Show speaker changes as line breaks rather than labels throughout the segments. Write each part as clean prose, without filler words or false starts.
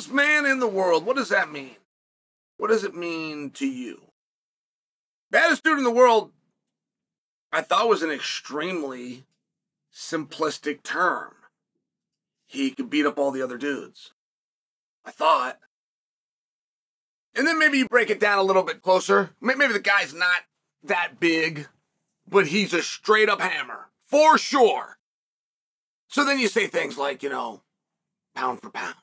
Baddest man in the world. What does that mean? What does it mean to you? Baddest dude in the world, I thought was an extremely simplistic term. He could beat up all the other dudes. I thought. And then maybe you break it down a little bit closer. Maybe the guy's not that big, but he's a straight up hammer. For sure. So then you say things like, pound for pound.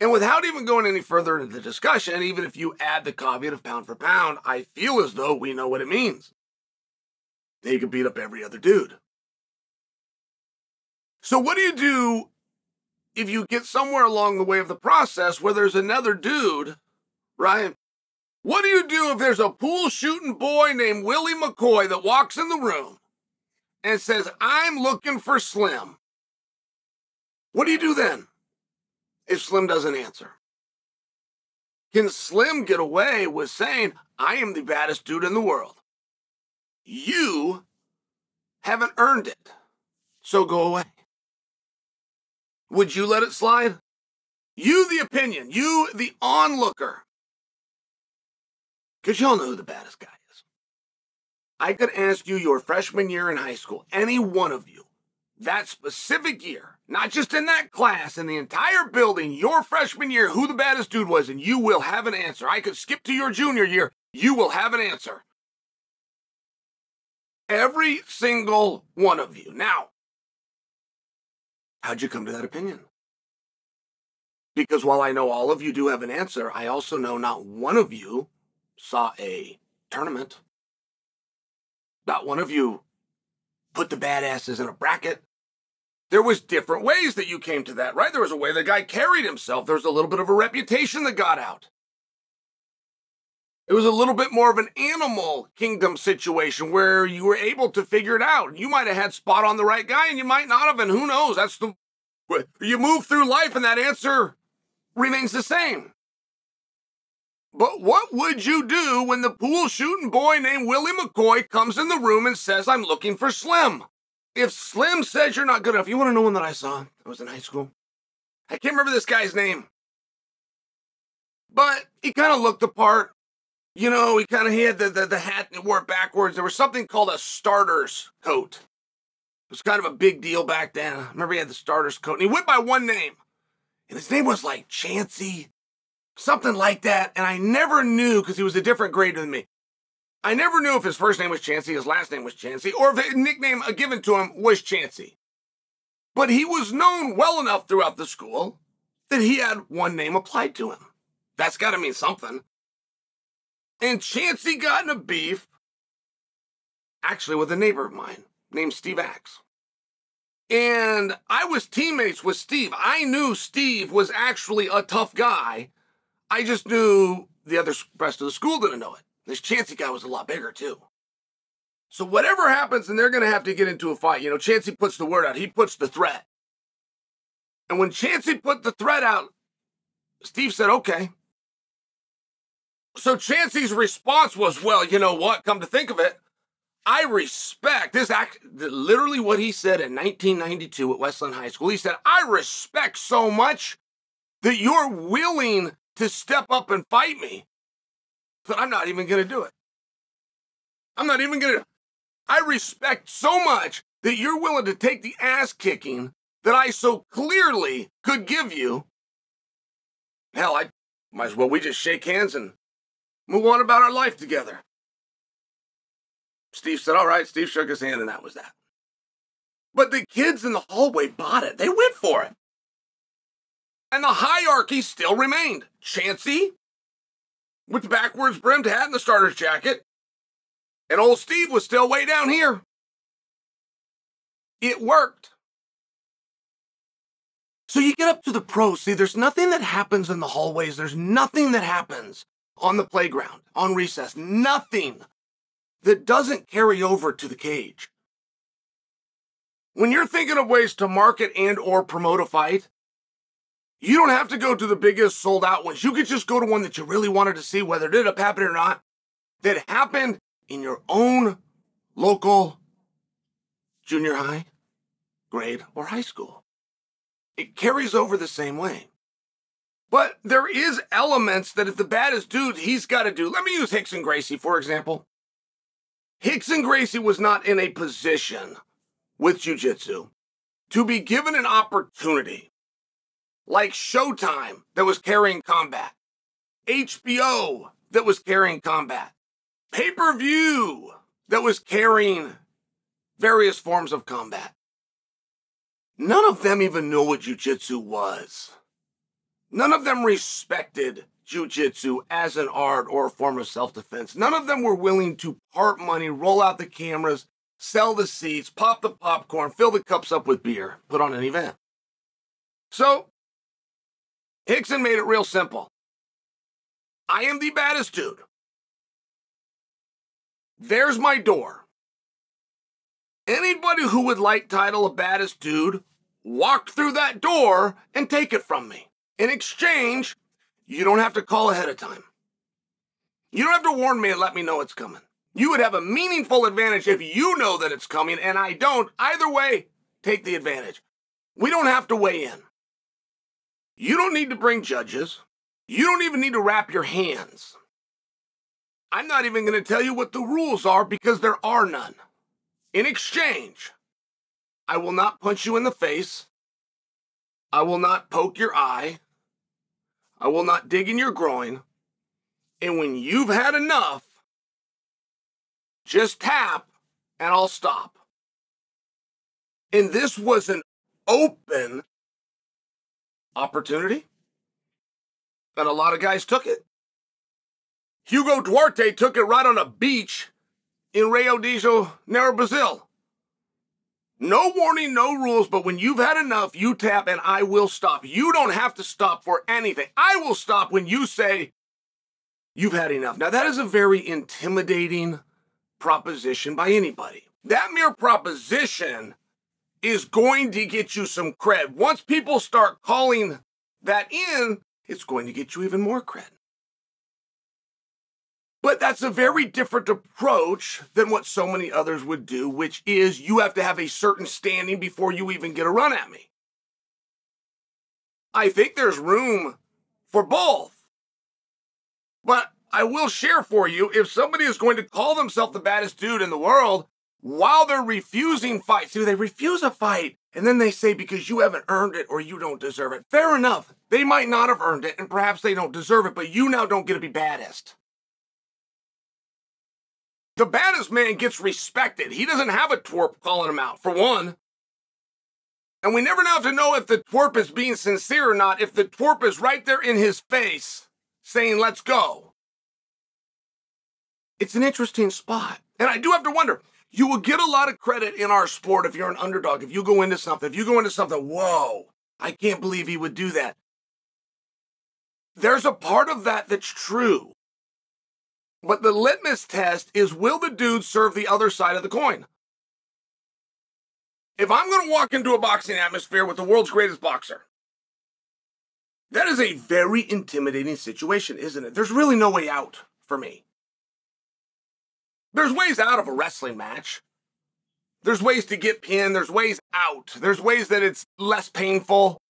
And without even going any further into the discussion, even if you add the caveat of pound for pound, I feel as though we know what it means. He could beat up every other dude. So what do you do if you get somewhere along the way of the process where there's another dude, right? What do you do if there's a pool shooting boy named Willie McCoy that walks in the room and says, I'm looking for Slim? What do you do then if Slim doesn't answer? Can Slim get away with saying, I am the baddest dude in the world? You haven't earned it, so go away. Would you let it slide? You, the opinion. You, the onlooker. Because y'all know who the baddest guy is. I could ask you your freshman year in high school, any one of you, that specific year, not just in that class, in the entire building, your freshman year, who the baddest dude was, and you will have an answer. I could skip to your junior year. You will have an answer. Every single one of you. Now, how'd you come to that opinion? Because while I know all of you do have an answer, I also know not one of you saw a tournament. Not one of you put the badasses in a bracket. There was different ways that you came to that, right? There was a way the guy carried himself. There was a little bit of a reputation that got out. It was a little bit more of an animal kingdom situation where you were able to figure it out. You might have had spot on the right guy and you might not have, and who knows? You move through life and that answer remains the same. But what would you do when the pool shooting boy named Willie McCoy comes in the room and says, I'm looking for Slim? If Slim says you're not good enough, you want to know one that I saw? I was in high school. I can't remember this guy's name. But he kind of looked the part. He had the hat and he wore it backwards. There was something called a starter's coat. It was kind of a big deal back then. I remember he had the starter's coat. And he went by one name. And his name was like Chancey. Something like that. And I never knew, because he was a different grade than me. I never knew if his first name was Chancey, his last name was Chancey, or if a nickname given to him was Chancey. But he was known well enough throughout the school that he had one name applied to him. That's got to mean something. And Chancey got in a beef, actually with a neighbor of mine named Steve Axe. And I was teammates with Steve. I knew Steve was actually a tough guy. I just knew the rest of the school didn't know it. This Chancey guy was a lot bigger too. So whatever happens, and they're going to have to get into a fight. Chancey puts the word out. He puts the threat. And when Chancey put the threat out, Steve said, okay. So Chancey's response was, well, you know what? Come to think of it, I respect this literally what he said in 1992 at Westland High School. He said, I respect so much that you're willing to step up and fight me that I'm not even going to do it. I'm not even going to. I respect so much that you're willing to take the ass kicking that I so clearly could give you. Hell, I might as well we just shake hands and move on about our life together. Steve said, all right. Steve shook his hand, and that was that. But the kids in the hallway bought it. They went for it. And the hierarchy still remained. Chancey, with the backwards brimmed hat and the starter's jacket, and old Steve was still way down here. It worked. So you get up to the pros. See, there's nothing that happens in the hallways. There's nothing that happens on the playground, on recess. Nothing that doesn't carry over to the cage. When you're thinking of ways to market and or promote a fight, you don't have to go to the biggest sold out ones. You could just go to one that you really wanted to see, whether it ended up happening or not, that happened in your own local junior high, grade, or high school. It carries over the same way. But there is elements that if the baddest dude, he's got to do. Let me use Rickson Gracie, for example. Rickson Gracie was not in a position with jiu-jitsu to be given an opportunity like Showtime that was carrying combat, HBO that was carrying combat, pay-per-view that was carrying various forms of combat. None of them even knew what jiu-jitsu was. None of them respected jiu-jitsu as an art or a form of self-defense. None of them were willing to part money, roll out the cameras, sell the seats, pop the popcorn, fill the cups up with beer, put on an event. So, Rickson made it real simple. I am the baddest dude. There's my door. Anybody who would like title of baddest dude, walk through that door and take it from me. In exchange, you don't have to call ahead of time. You don't have to warn me and let me know it's coming. You would have a meaningful advantage if you know that it's coming and I don't. Either way, take the advantage. We don't have to weigh in. You don't need to bring judges. You don't even need to wrap your hands. I'm not even going to tell you what the rules are because there are none. In exchange, I will not punch you in the face. I will not poke your eye. I will not dig in your groin. And when you've had enough, just tap and I'll stop. And this was an open opportunity. And a lot of guys took it. Hugo Duarte took it right on a beach in Rio de Janeiro, Brazil. No warning, no rules, but when you've had enough, you tap and I will stop. You don't have to stop for anything. I will stop when you say you've had enough. Now, that is a very intimidating proposition by anybody. That mere proposition is going to get you some cred. Once people start calling that in, it's going to get you even more cred. But that's a very different approach than what so many others would do, which is you have to have a certain standing before you even get a run at me. I think there's room for both. But I will share for you, if somebody is going to call themselves the baddest dude in the world while they're refusing fights, do they refuse a fight and then they say because you haven't earned it or you don't deserve it? Fair enough. They might not have earned it and perhaps they don't deserve it, but you now don't get to be baddest. The baddest man gets respected. He doesn't have a twerp calling him out, for one. And we never have to know if the twerp is being sincere or not, if the twerp is right there in his face saying, let's go. It's an interesting spot. And I do have to wonder, you will get a lot of credit in our sport if you're an underdog, if you go into something, whoa, I can't believe he would do that. There's a part of that that's true. But the litmus test is, will the dude serve the other side of the coin? If I'm going to walk into a boxing atmosphere with the world's greatest boxer, that is a very intimidating situation, isn't it? There's really no way out for me. There's ways out of a wrestling match. There's ways to get pinned. There's ways out. There's ways that it's less painful.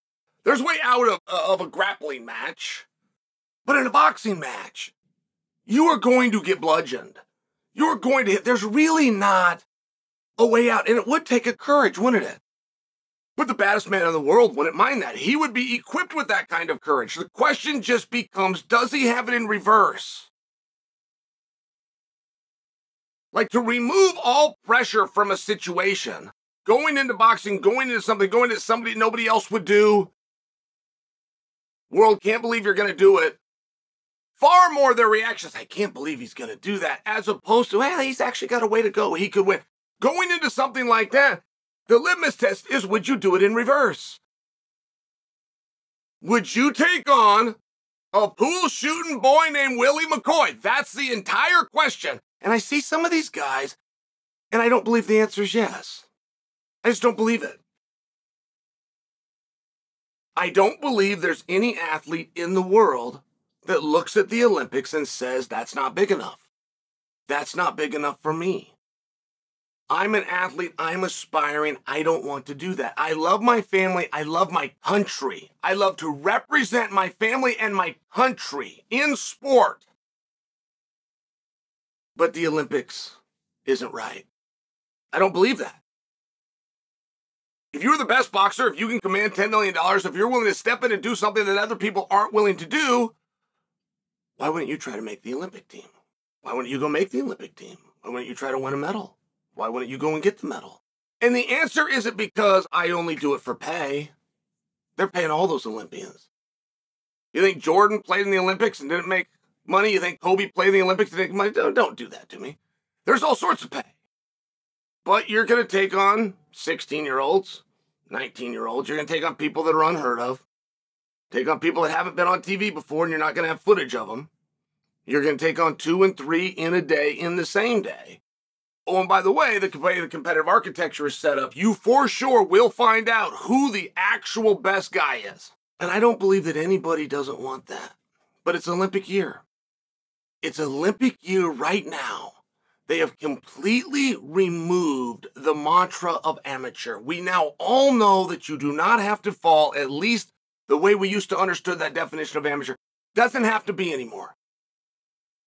There's way out of a grappling match. But in a boxing match, you are going to get bludgeoned. You're going to hit. There's really not a way out. And it would take a courage, wouldn't it? But the baddest man in the world wouldn't mind that. He would be equipped with that kind of courage. The question just becomes, does he have it in reverse? Like, to remove all pressure from a situation, going into boxing, going into somebody nobody else would do. World, can't believe you're going to do it. Far more their reactions, I can't believe he's going to do that, as opposed to, well, he's actually got a way to go. He could win. Going into something like that, the litmus test is, would you do it in reverse? Would you take on a pool-shooting boy named Willie McCoy? That's the entire question. And I see some of these guys, and I don't believe the answer is yes. I just don't believe it. I don't believe there's any athlete in the world that looks at the Olympics and says, that's not big enough. That's not big enough for me. I'm an athlete. I'm aspiring. I don't want to do that. I love my family. I love my country. I love to represent my family and my country in sport. But the Olympics isn't right. I don't believe that. If you're the best boxer, if you can command $10 million, if you're willing to step in and do something that other people aren't willing to do, why wouldn't you try to make the Olympic team? Why wouldn't you go make the Olympic team? Why wouldn't you try to win a medal? Why wouldn't you go and get the medal? And the answer isn't because I only do it for pay. They're paying all those Olympians. You think Jordan played in the Olympics and didn't make money? You think Kobe played in the Olympics and didn't make money? Don't do that to me. There's all sorts of pay. But you're going to take on 16-year-olds, 19-year-olds. You're going to take on people that are unheard of. Take on people that haven't been on TV before, and you're not going to have footage of them. You're going to take on 2 and 3 in a day in the same day. Oh, and by the way the competitive architecture is set up, you for sure will find out who the actual best guy is. And I don't believe that anybody doesn't want that. But it's Olympic year. It's Olympic year right now. They have completely removed the mantra of amateur. We now all know that you do not have to fall, at least the way we used to understand that definition of amateur. Doesn't have to be anymore.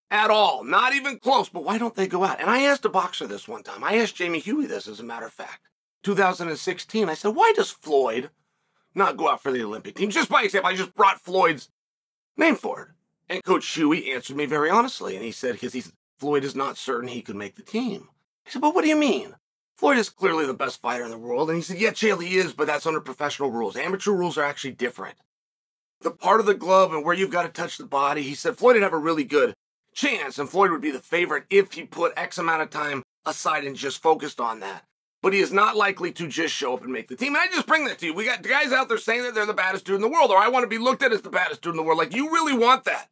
At all. Not even close. But why don't they go out? And I asked a boxer this one time. I asked Jamie Huey this, as a matter of fact. 2016. I said, why does Floyd not go out for the Olympic team? Just by example, I just brought Floyd's name forward. And Coach Huey answered me very honestly. And he said, because Floyd is not certain he could make the team. I said, but what do you mean? Floyd is clearly the best fighter in the world. And he said, yeah, Chael, he is, but that's under professional rules. Amateur rules are actually different. The part of the glove and where you've got to touch the body, he said Floyd would have a really good chance, and Floyd would be the favorite if he put X amount of time aside and just focused on that. But he is not likely to just show up and make the team. And I just bring that to you. We got guys out there saying that they're the baddest dude in the world, or I want to be looked at as the baddest dude in the world. Like, you really want that.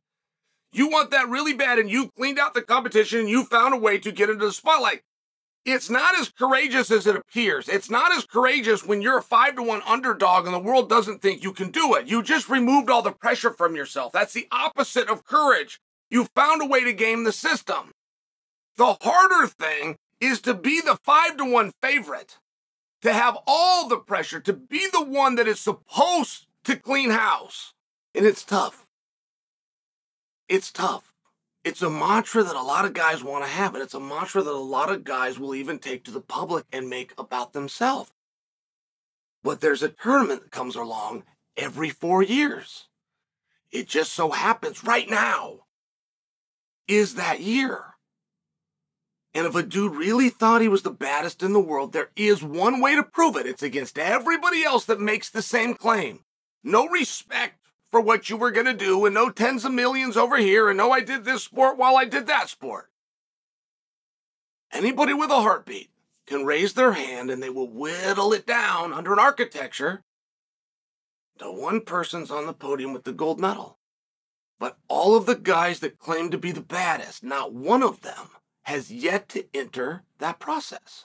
You want that really bad, and you cleaned out the competition, and you found a way to get into the spotlight. It's not as courageous as it appears. It's not as courageous when you're a 5-1 underdog and the world doesn't think you can do it. You just removed all the pressure from yourself. That's the opposite of courage. You found a way to game the system. The harder thing is to be the 5-1 favorite, to have all the pressure, to be the one that is supposed to clean house. And it's tough. It's tough. It's a mantra that a lot of guys want to have, and it's a mantra that a lot of guys will even take to the public and make about themselves. But there's a tournament that comes along every 4 years. It just so happens right now is that year. And if a dude really thought he was the baddest in the world, there is one way to prove it. It's against everybody else that makes the same claim. No respect for what you were going to do, and no tens of millions over here, and no, I did this sport while I did that sport. Anybody with a heartbeat can raise their hand, and they will whittle it down under an architecture to one person's on the podium with the gold medal. But all of the guys that claim to be the baddest, not one of them has yet to enter that process.